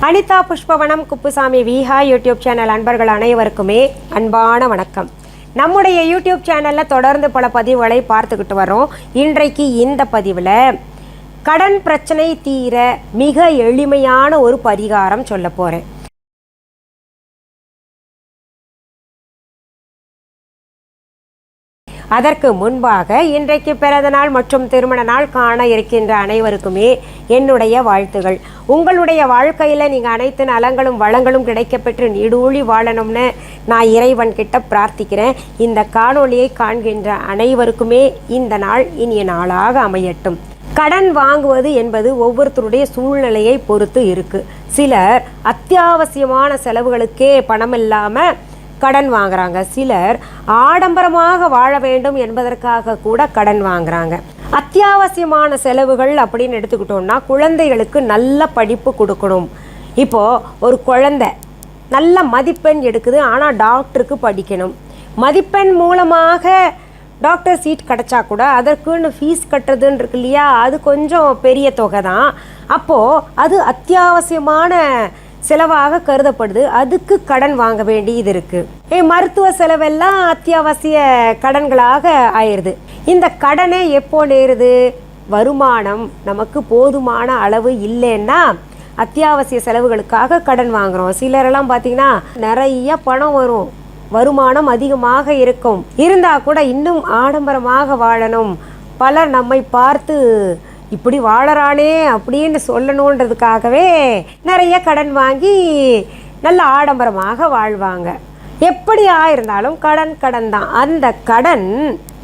Anitha Pushpavanam Kuppusamy Viha YouTube channel அன்பர்கள் அனைவருக்குமே அன்பான வணக்கம். நம்முடைய YouTube சேனல்ல தொடர்ந்து பல பதிவுகளை பார்த்துக்கிட்டு வரோம். இன்றைக்கு இந்த பதிவில் கடன் பிரச்சனை தீர மிக எளிமையான ஒரு பரிகாரம் சொல்ல போறேன். அதற்கு முன்பாக இன்றைக்கு பிறந்த நாள் மற்றும் திருமண நாள் காண இருக்கின்ற அனைவருக்குமே என்னுடைய வாழ்த்துகள். உங்களுடைய வாழ்க்கையில் நீங்கள் அனைத்து நலங்களும் வளங்களும் கிடைக்கப்பெற்று நீடூழி வாழணும்னு நான் இறைவன் கிட்ட பிரார்த்திக்கிறேன். இந்த காணொளியை காண்கின்ற அனைவருக்குமே இந்த நாள் இனிய நாளாக அமையட்டும். கடன் வாங்குவது என்பது ஒவ்வொருத்தருடைய சூழ்நிலையை பொறுத்து இருக்குது. சிலர் அத்தியாவசியமான செலவுகளுக்கே பணம் இல்லாமல் கடன் வாங்குறாங்க. சிலர் ஆடம்பரமாக வாழ வேண்டும் என்பதற்காக கூட கடன் வாங்குறாங்க. அத்தியாவசியமான செலவுகள் அப்படின்னு எடுத்துக்கிட்டோம்னா குழந்தைகளுக்கு நல்ல படிப்பு கொடுக்கணும். இப்போது ஒரு குழந்தை நல்ல மதிப்பெண் எடுக்குது, ஆனால் டாக்டருக்கு படிக்கணும். மதிப்பெண் மூலமாக டாக்டர் சீட் கிடச்சா கூட அதற்குன்னு ஃபீஸ் கட்டுறதுன்னு இருக்கு இல்லையா, அது கொஞ்சம் பெரிய தொகை தான். அப்போது அது அத்தியாவசியமான செலவாக கருதப்படுது. அதுக்கு கடன் வாங்க வேண்டியது இருக்குது. மருத்துவ செலவெல்லாம் அத்தியாவசிய கடன்களாக ஆயிடுது. இந்த கடனை எப்போ நேருது? வருமானம் நமக்கு போதுமான அளவு இல்லைன்னா அத்தியாவசிய செலவுகளுக்காக கடன் வாங்குகிறோம். சிலரெல்லாம் பார்த்திங்கன்னா நிறைய பணம் வரும், வருமானம் அதிகமாக இருக்கும், இருந்தால் கூட இன்னும் ஆடம்பரமாக வாழணும், பலர் நம்மை பார்த்து இப்படி வாழறானே அப்படின்னு சொல்லணுன்றதுக்காகவே நிறைய கடன் வாங்கி நல்ல ஆடம்பரமாக வாழ்வாங்க. எப்படியா இருந்தாலும் கடன் தான். அந்த கடன்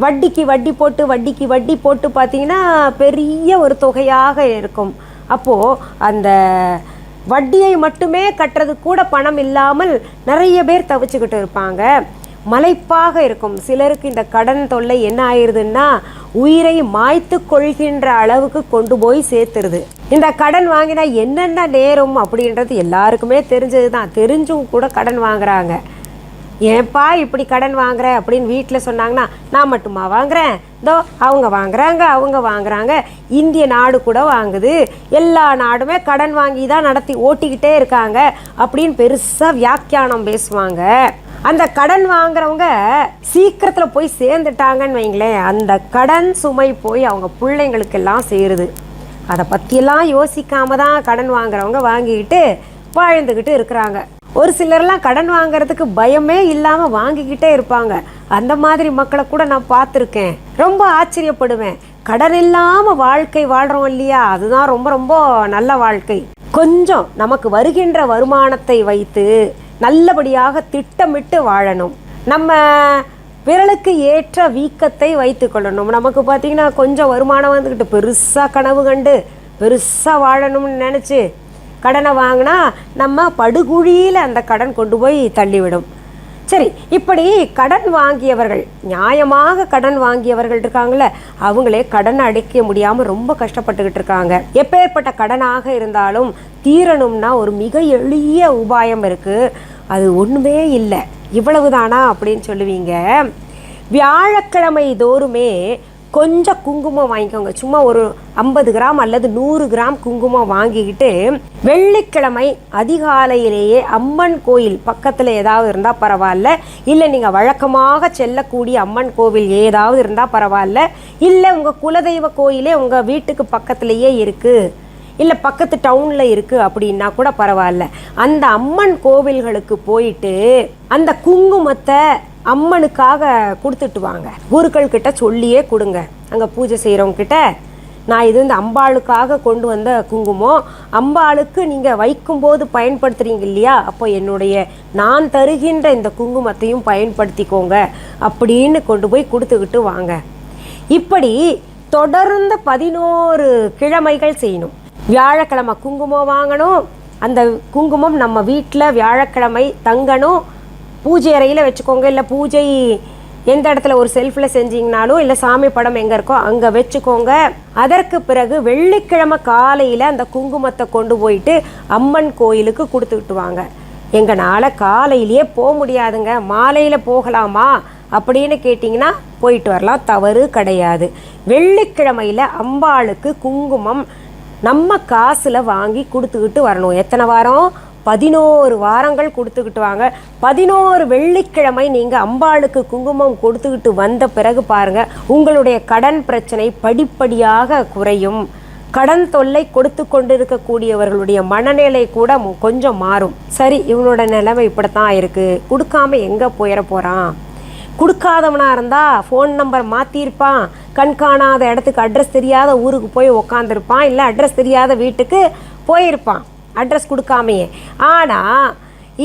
வட்டிக்கு வட்டி போட்டு பார்த்தீங்கன்னா பெரிய ஒரு தொகையாக இருக்கும். அப்போது அந்த வட்டியை மட்டுமே கட்டுறது கூட பணம் இல்லாமல் நிறைய பேர் தவிச்சுக்கிட்டு இருப்பாங்க. மலைப்பாக இருக்கும். சிலருக்கு இந்த கடன் தொல்லை என்ன ஆயிடுதுன்னா உயிரை மாய்த்து கொள்கின்ற அளவுக்கு கொண்டு போய் சேர்த்துருது. இந்த கடன் வாங்கினா என்னென்ன நேரும் அப்படின்றது எல்லாருக்குமே தெரிஞ்சது தான். தெரிஞ்சும் கூட கடன் வாங்குறாங்க. ஏன்பா இப்படி கடன் வாங்குற அப்படின்னு வீட்டில் சொன்னாங்கன்னா நான் மட்டுமா வாங்குறேன், இதோ அவங்க வாங்குறாங்க. இந்திய நாடு கூட வாங்குது, எல்லா நாடுமே கடன் வாங்கி தான் நடத்தி ஓட்டிக்கிட்டே இருக்காங்க அப்படின்னு பெருசாக வியாக்கியானம் பேசுவாங்க. அந்த கடன் வாங்குறவங்க சீக்கிரத்தில் போய் சேர்ந்துட்டாங்கன்னு வைங்களேன், அந்த கடன் சுமை போய் அவங்க பிள்ளைங்களுக்கெல்லாம் சேருது. அதை பற்றியெல்லாம் யோசிக்காம தான் கடன் வாங்குறவங்க வாங்கிக்கிட்டு வாழ்ந்துக்கிட்டு இருக்கிறாங்க. ஒரு சிலர்லாம் கடன் வாங்குறதுக்கு பயமே இல்லாமல் வாங்கிக்கிட்டே இருப்பாங்க. அந்த மாதிரி மக்களை கூட நான் பார்த்துருக்கேன். ரொம்ப ஆச்சரியப்படுவேன். கடன் இல்லாமல் வாழ்க்கை வாழ்கிறோம் இல்லையா, அதுதான் ரொம்ப ரொம்ப நல்ல வாழ்க்கை. கொஞ்சம் நமக்கு வருகின்ற வருமானத்தை வைத்து நல்லபடியாக திட்டமிட்டு வாழணும். நம்ம விரலுக்கு ஏற்ற வீக்கத்தை வைத்து கொள்ளணும். நமக்கு பார்த்திங்கன்னா கொஞ்சம் வருமானம் வந்துக்கிட்டு பெருசாக கனவு கண்டு பெருசாக வாழணும்னு நினச்சி கடனை வாங்கினா நம்ம படுகுழியில் அந்த கடன் கொண்டு போய் தள்ளிவிடும். சரி, இப்படி கடன் வாங்கியவர்கள், நியாயமாக கடன் வாங்கியவர்கள் இருக்காங்களே, அவங்களே கடன் அடைக்க முடியாமல் ரொம்ப கஷ்டப்பட்டுக்கிட்டு இருக்காங்க. எப்பேற்பட்ட கடனாக இருந்தாலும் தீரணும்னா ஒரு மிக எளிய உபாயம் இருக்குது. அது ஒன்றுமே இல்லை, இவ்வளவுதானா அப்படின்னு சொல்லுவீங்க. வியாழக்கிழமை தோறுமே கொஞ்சம் குங்குமம் வாங்கிக்கோங்க. சும்மா ஒரு 50 கிராம் அல்லது 100 கிராம் குங்குமம் வாங்கிக்கிட்டு வெள்ளிக்கிழமை அதிகாலையிலேயே அம்மன் கோயில் பக்கத்தில் ஏதாவது இருந்தால் பரவாயில்ல, இல்லை நீங்கள் வழக்கமாக செல்லக்கூடிய அம்மன் கோவில் ஏதாவது இருந்தால் பரவாயில்ல, இல்லை உங்கள் குலதெய்வ கோயிலே உங்கள் வீட்டுக்கு பக்கத்துலேயே இருக்குது, இல்லை பக்கத்து டவுனில் இருக்குது அப்படின்னா கூட பரவாயில்ல, அந்த அம்மன் கோவில்களுக்கு போயிட்டு அந்த குங்குமத்தை அம்மனுக்காக கொடுத்துட்டு வாங்க. குருக்கள் கிட்ட சொல்லியே கொடுங்க. அங்கே பூஜை செய்கிறவங்க கிட்ட நான் இது இந்த அம்பாளுக்காக கொண்டு வந்த குங்குமம், அம்பாளுக்கு நீங்கள் வைக்கும்போது பயன்படுத்துகிறீங்க இல்லையா, அப்போ நான் தருகின்ற இந்த குங்குமத்தையும் பயன்படுத்திக்கோங்க அப்படின்னு கொண்டு போய் கொடுத்துக்கிட்டு வாங்க. இப்படி தொடர்ந்து 11 கிழமைகள் செய்யணும். வியாழக்கிழமை குங்குமம் வாங்கணும். அந்த குங்குமம் நம்ம வீட்டில் வியாழக்கிழமை தங்கணும். பூஜை அறையில் வச்சுக்கோங்க, இல்லை பூஜை எந்த இடத்துல ஒரு செல்ஃபில் செஞ்சிங்கனாலும், இல்லை சாமி படம் எங்கே இருக்கோ அங்கே வச்சுக்கோங்க. அதற்கு பிறகு வெள்ளிக்கிழமை காலையில் அந்த குங்குமத்தை கொண்டு போயிட்டு அம்மன் கோயிலுக்கு கொடுத்துக்கிட்டு வாங்க. எங்களால் காலையிலேயே போக முடியாதுங்க, மாலையில் போகலாமா அப்படின்னு கேட்டிங்கன்னா போயிட்டு வரலாம், தவறு கிடையாது. வெள்ளிக்கிழமையில் அம்பாளுக்கு குங்குமம் நம்ம காசில் வாங்கி கொடுத்துக்கிட்டு வரணும். எத்தனை வாரம்? 11 வாரங்கள் கொடுத்துக்கிட்டு வாங்க. 11 வெள்ளிக்கிழமை நீங்கள் அம்பாளுக்கு குங்குமம் கொடுத்துக்கிட்டு வந்த பிறகு பாருங்கள், உங்களுடைய கடன் பிரச்சனை படிப்படியாக குறையும். கடன் தொல்லை கொடுத்து கொண்டிருக்கக்கூடியவர்களுடைய மனநிலை கூட கொஞ்சம் மாறும். சரி, இவனோட நிலைமை இப்படித்தான் இருக்குது, கொடுக்காம எங்கே போயிட போகிறான், கொடுக்காதவனாக இருந்தால் ஃபோன் நம்பர் மாற்றிருப்பான், கண்காணாத இடத்துக்கு அட்ரஸ் தெரியாத ஊருக்கு போய் உக்காந்துருப்பான், இல்லை அட்ரஸ் தெரியாத வீட்டுக்கு போயிருப்பான் அட்ரஸ் கொடுக்காமையே. ஆனால்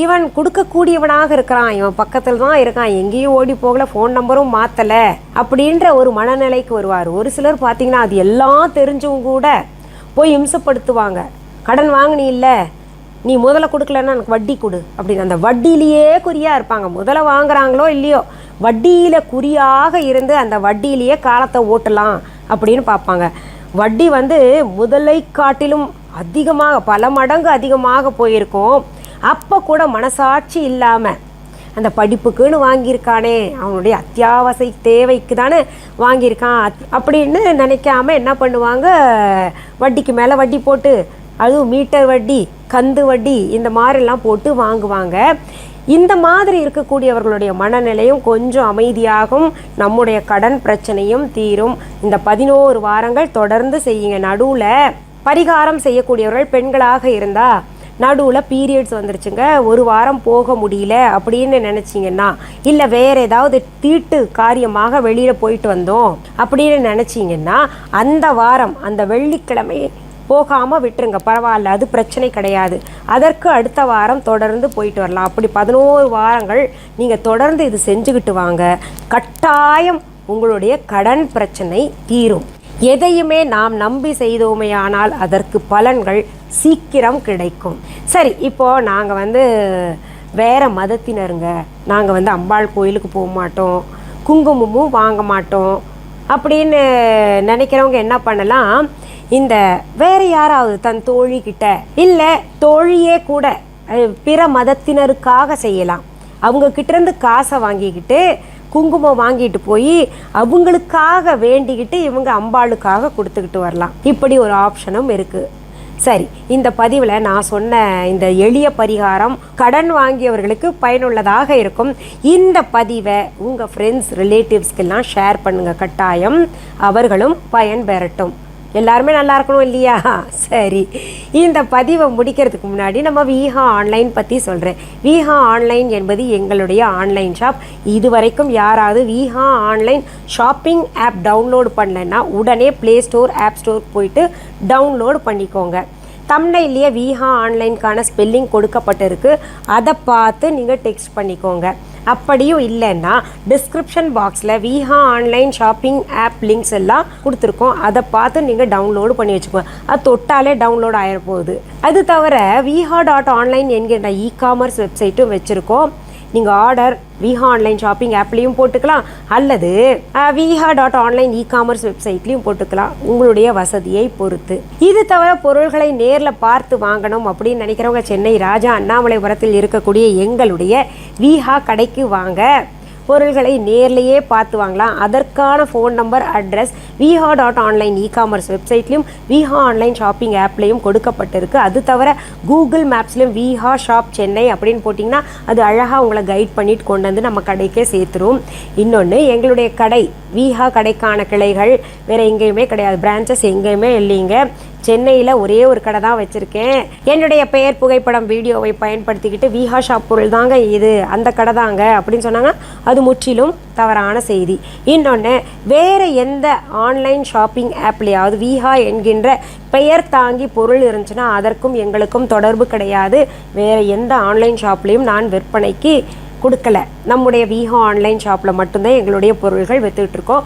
இவன் கொடுக்கக்கூடியவனாக இருக்கிறான், இவன் பக்கத்தில் தான் இருக்கான், எங்கேயும் ஓடி போகலை, ஃபோன் நம்பரும் மாற்றலை அப்படின்ற ஒரு மனநிலைக்கு வருவார். ஒரு சிலர் பார்த்திங்கன்னா அது எல்லாம் தெரிஞ்சவங்க கூட போய் இம்சப்படுத்துவாங்க. கடன் வாங்கினி இல்லை, நீ முதல்ல கொடுக்கலன்னா எனக்கு வட்டி கொடு அப்படின்னு அந்த வட்டியிலேயே குறியாக இருப்பாங்க. முதல்ல வாங்குறாங்களோ இல்லையோ வட்டியில் குறியாக இருந்து அந்த வட்டியிலேயே காலத்தை ஓட்டலாம் அப்படின்னு பார்ப்பாங்க. வட்டி முதலை காட்டிலும் அதிகமாக பல மடங்கு அதிகமாக போயிருக்கும். அப்போ கூட மனசாட்சி இல்லாமல் அந்த படிப்புக்குன்னு வாங்கியிருக்கானே, அவனுடைய அத்தியாவசிய தேவைக்கு தானே வாங்கியிருக்கான் அப்படின்னு நினைக்காம என்ன பண்ணுவாங்க, வட்டிக்கு மேலே வட்டி போட்டு, அதுவும் மீட்டர் வட்டி, கந்து வட்டி, இந்த மாதிரிலாம் போட்டு வாங்குவாங்க. இந்த மாதிரி இருக்கக்கூடியவர்களுடைய மனநிலையும் கொஞ்சம் அமைதியாகும், நம்முடைய கடன் பிரச்சனையும் தீரும். இந்த 11 வாரங்கள் தொடர்ந்து செய்யுங்க. நடுவில் பரிகாரம் செய்யக்கூடியவர்கள் பெண்களாக இருந்தால், நடுவில் பீரியட்ஸ் வந்துருச்சுங்க, ஒரு வாரம் போக முடியல அப்படின்னு நினச்சிங்கன்னா, இல்லை வேறு ஏதாவது தீட்டு காரியமாக வெளியில் போயிட்டு வந்தோம் அப்படின்னு நினச்சிங்கன்னா, அந்த வாரம் அந்த வெள்ளிக்கிழமை போகாமல் விட்டுருங்க, பரவாயில்ல, அது பிரச்சனை கிடையாது. அதற்கு அடுத்த வாரம் தொடர்ந்து போயிட்டு வரலாம். அப்படி 11 வாரங்கள் நீங்கள் தொடர்ந்து இது செஞ்சுக்கிட்டு வாங்க. கட்டாயம் உங்களுடைய கடன் பிரச்சனை தீரும். எதையுமே நாம் நம்பி செய்தோமையானால் அதற்கு பலன்கள் சீக்கிரம் கிடைக்கும். சரி, இப்போது நாங்கள் வேறு மதத்தினருங்க, நாங்கள் அம்பாள் கோயிலுக்கு போக மாட்டோம், குங்குமமும் வாங்க மாட்டோம் அப்படின்னு நினைக்கிறவங்க என்ன பண்ணலாம், இந்த வேறு யாராவது தன் தோழிக்கிட்ட இல்லை தோழியே கூட பிற மதத்தினருக்காக செய்யலாம். அவங்கக்கிட்டேருந்து காசை வாங்கிக்கிட்டு குங்குமம் வாங்கிட்டு போய் அவங்களுக்காக வேண்டிக்கிட்டு இவங்க அம்பாளுக்காக கொடுத்துக்கிட்டு வரலாம். இப்படி ஒரு ஆப்ஷனும் இருக்குது. சரி, இந்த பதிவில் நான் சொன்ன இந்த எளிய பரிகாரம் கடன் வாங்கியவர்களுக்கு பயனுள்ளதாக இருக்கும். இந்த பதிவை உங்கள் ஃப்ரெண்ட்ஸ் ரிலேட்டிவ்ஸ்க்கெல்லாம் ஷேர் பண்ணுங்கள், கட்டாயம் அவர்களும் பயன்பெறட்டும். எல்லாருமே நல்லா இருக்கணும் இல்லையா? சரி, இந்த பதிவை முடிக்கிறதுக்கு முன்னாடி நம்ம விஹா ஆன்லைன் பற்றி சொல்கிறேன். விஹா ஆன்லைன் என்பது எங்களுடைய ஆன்லைன் ஷாப். இது வரைக்கும் யாராவது Viha online shopping app download பண்ணலைன்னா உடனே ப்ளே ஸ்டோர், ஆப் ஸ்டோர் போயிட்டு டவுன்லோடு பண்ணிக்கோங்க. தம்ப்நெயில்லையே விஹா ஆன்லைனுக்கான ஸ்பெல்லிங் கொடுக்கப்பட்டிருக்கு, அதை பார்த்து நீங்கள் டெக்ஸ்ட் பண்ணிக்கோங்க. அப்படியும் இல்லைன்னா டிஸ்கிரிப்ஷன் பாக்ஸில் Viha online shopping app links எல்லாம் கொடுத்துருக்கோம், அதை பார்த்து நீங்கள் டவுன்லோடு பண்ணி வச்சுக்கோங்க. அது தொட்டாலே டவுன்லோட் ஆகிட போகுது. அது தவிர viha.online என்கின்ற இ-காமர்ஸ் வெப்சைட்டும் வச்சுருக்கோம். நீங்கள் ஆர்டர் விஹா ஆன்லைன் ஷாப்பிங் ஆப்லேயும் போட்டுக்கலாம், அல்லது viha.online இ-காமர்ஸ் வெப்சைட்லேயும் போட்டுக்கலாம், உங்களுடைய வசதியை பொறுத்து. இது தவிர பொருள்களை நேரில் பார்த்து வாங்கணும் அப்படின்னு நினைக்கிறவங்க சென்னை ராஜா அண்ணாமலைபுரத்தில் இருக்கக்கூடிய எங்களுடைய விஹா கடைக்கு வாங்க. பொருள்களை நேர்லேயே பார்த்து வாங்கலாம். அதற்கான phone number, address viha.online e commerce வெப்சைட்லையும் விஹா ஆன்லைன் ஷாப்பிங் ஆப்லேயும் கொடுக்கப்பட்டிருக்கு. அது தவிர கூகுள் மேப்ஸ்லையும் விஹா ஷாப் சென்னை அப்படின்னு போட்டிங்கன்னா அது அழகாக உங்களை கைட் பண்ணிட்டு கொண்டு வந்து நம்ம கடைக்கே சேர்த்துரும். இன்னொன்று, எங்களுடைய கடை விஹா கடைக்கான கிளைகள் வேறு எங்கேயுமே கிடையாது, பிரான்ச்சஸ் எங்கேயுமே இல்லைங்க. சென்னையில் ஒரே ஒரு கடை தான் வச்சுருக்கேன். என்னுடைய பெயர், புகைப்படம், வீடியோவை பயன்படுத்திக்கிட்டு விஹா ஷாப் பொருள் தாங்க இது, அந்த கடை தாங்க அப்படின்னு சொன்னாங்க, அது முற்றிலும் தவறான செய்தி. இன்னொன்று, வேறு எந்த ஆன்லைன் ஷாப்பிங் ஆப்லேயாவது விஹா என்கின்ற பெயர் தாங்கி பொருள் இருந்துச்சுன்னா அதற்கும் எங்களுக்கும் தொடர்பு கிடையாது. வேறு எந்த ஆன்லைன் ஷாப்லேயும் நான் விற்பனைக்கு கொடுக்கல. நம்முடைய விஹா ஆன்லைன் ஷாப்பில் மட்டும்தான் எங்களுடைய பொருள்கள் விற்றுக்கிட்டு இருக்கோம்.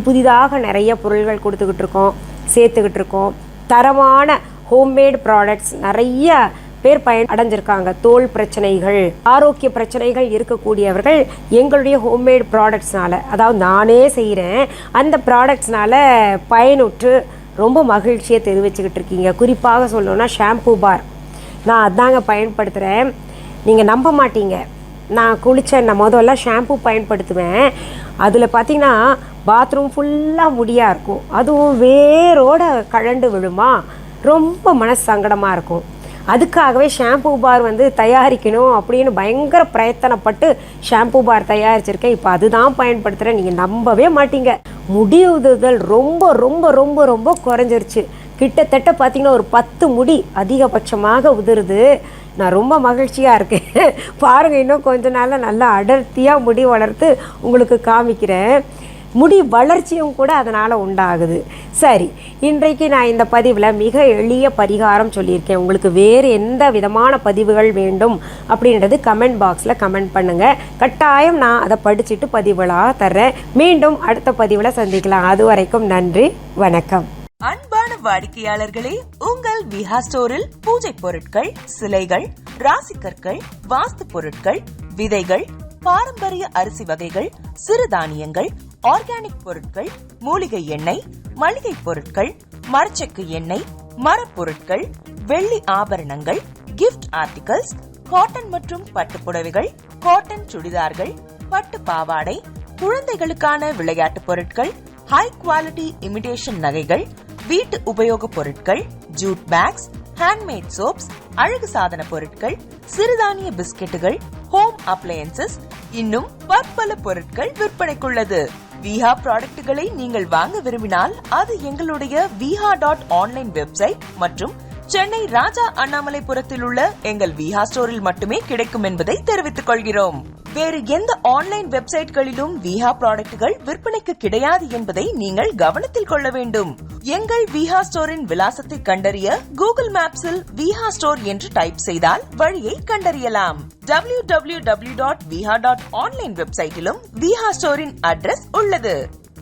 புதிதாக நிறைய பொருள்கள் கொடுத்துக்கிட்டு இருக்கோம், சேர்த்துக்கிட்டு இருக்கோம். தரமான ஹோம்மேட் ப்ராடக்ட்ஸ் நிறைய பேர் அடைஞ்சிருக்காங்க. தோல் பிரச்சனைகள், ஆரோக்கிய பிரச்சனைகள் இருக்கக்கூடியவர்கள் எங்களுடைய ஹோம்மேட் ப்ராடக்ட்ஸ்னால, அதாவது நானே செய்கிறேன் அந்த ப்ராடக்ட்ஸ்னால பயனுற்று ரொம்ப மகிழ்ச்சியை தெரிவிச்சுக்கிட்டு இருக்கீங்க. குறிப்பாக சொல்லணும்னா ஷாம்பூ பார், நான் அதாங்க பயன்படுத்துகிறேன். நீங்கள் நம்ப மாட்டீங்க, நான் குளித்தேன், முதல்ல ஷாம்பூ பயன்படுத்துவேன். அதில் பார்த்திங்கன்னா பாத்ரூம் ஃபுல்லாக முடியாக இருக்கும், அதுவும் வேரோட கழண்டு விழுமா, ரொம்ப மனசு சங்கடமாக இருக்கும். அதுக்காகவே ஷாம்பூ பார் வந்து தயாரிக்கணும் அப்படின்னு பயங்கர பிரயத்தனப்பட்டு ஷாம்பூ பார் தயாரிச்சிருக்கேன். இப்போ அதுதான் பயன்படுத்துகிறேன். நீங்கள் நம்பவே மாட்டீங்க, முடி உதிர்தல் ரொம்ப ரொம்ப ரொம்ப ரொம்ப குறைஞ்சிருச்சு. கிட்டத்தட்ட பார்த்தீங்கன்னா ஒரு 10 முடி அதிகபட்சமாக உதிருது. நான் ரொம்ப மகிழ்ச்சியாக இருக்கேன். பாருங்கள், இன்னும் கொஞ்ச நாளில் நல்லா அடர்த்தியாக முடி வளர்த்து உங்களுக்கு காமிக்கிறேன். முடி வளர்ச்சியும் கூட அதனால் உண்டாகுது. சரி, இன்றைக்கு நான் இந்த பதிவில் மிக எளிய பரிகாரம் சொல்லியிருக்கேன். உங்களுக்கு வேறு எந்த விதமான பதிவுகள் வேண்டும் அப்படின்றது கமெண்ட் பாக்ஸில் கமெண்ட் பண்ணுங்கள். கட்டாயம் நான் அதை படிச்சுட்டு பதிவுகளாக தர்றேன். மீண்டும் அடுத்த பதிவில் சந்திக்கலாம். அது வரைக்கும் நன்றி, வணக்கம். அன்பான வாடிக்கையாளர்களே, உங்கள் விஹா ஸ்டோரில் பூஜை பொருட்கள், சிலைகள், ராசிக்கற்கள், வாஸ்து பொருட்கள், விதைகள், பாரம்பரிய அரிசி வகைகள், சிறுதானியங்கள், ஆர்கானிக் பொருட்கள், மூலிகை எண்ணெய், மளிகை பொருட்கள், மரச்செக்கு எண்ணெய், மரப்பொருட்கள், வெள்ளி ஆபரணங்கள், கிஃப்ட் ஆர்டிகல்ஸ், காட்டன் மற்றும் பட்டு புடவைகள், காட்டன் சுடிதார்கள், பட்டு பாவாடை, குழந்தைகளுக்கான விளையாட்டு பொருட்கள், ஹை குவாலிட்டி இமிடேஷன் நகைகள், வீட்டு உபயோக பொருட்கள், ஜூட் பேக்ஸ், ஹேண்ட்மேட் சோப்ஸ், அழகு சாதன பொருட்கள், சிறுதானிய பிஸ்கெட்டுகள், ஹோம் அப்ளையன்சஸ், இன்னும் பற்பல பொருட்கள் விற்பனைக்குள்ளது. விஹா ப்ராடக்ட்களை நீங்கள் வாங்க விரும்பினால் அது எங்களுடைய viha.online வெப்சைட் மற்றும் சென்னை ராஜா அண்ணாமலைபுரத்தில் உள்ள எங்கள் விஹா ஸ்டோரில் மட்டுமே கிடைக்கும் என்பதை தெரிவித்துக் கொள்கிறோம். வேறு எந்த ஆன்லைன் வெப்சைட்களிலும் விஹா ப்ராடக்ட்கள் விற்பனைக்கு கிடையாது என்பதை நீங்கள் கவனத்தில் கொள்ள வேண்டும். எங்கள் விஹா ஸ்டோரின் விலாசத்தை கண்டறிய கூகுள் மேப்ஸில் விஹா ஸ்டோர் என்று டைப் செய்தால் வழியை கண்டறியலாம். www.viha.online வெப்சைட்டிலும் விஹா ஸ்டோரின் அட்ரஸ் உள்ளது.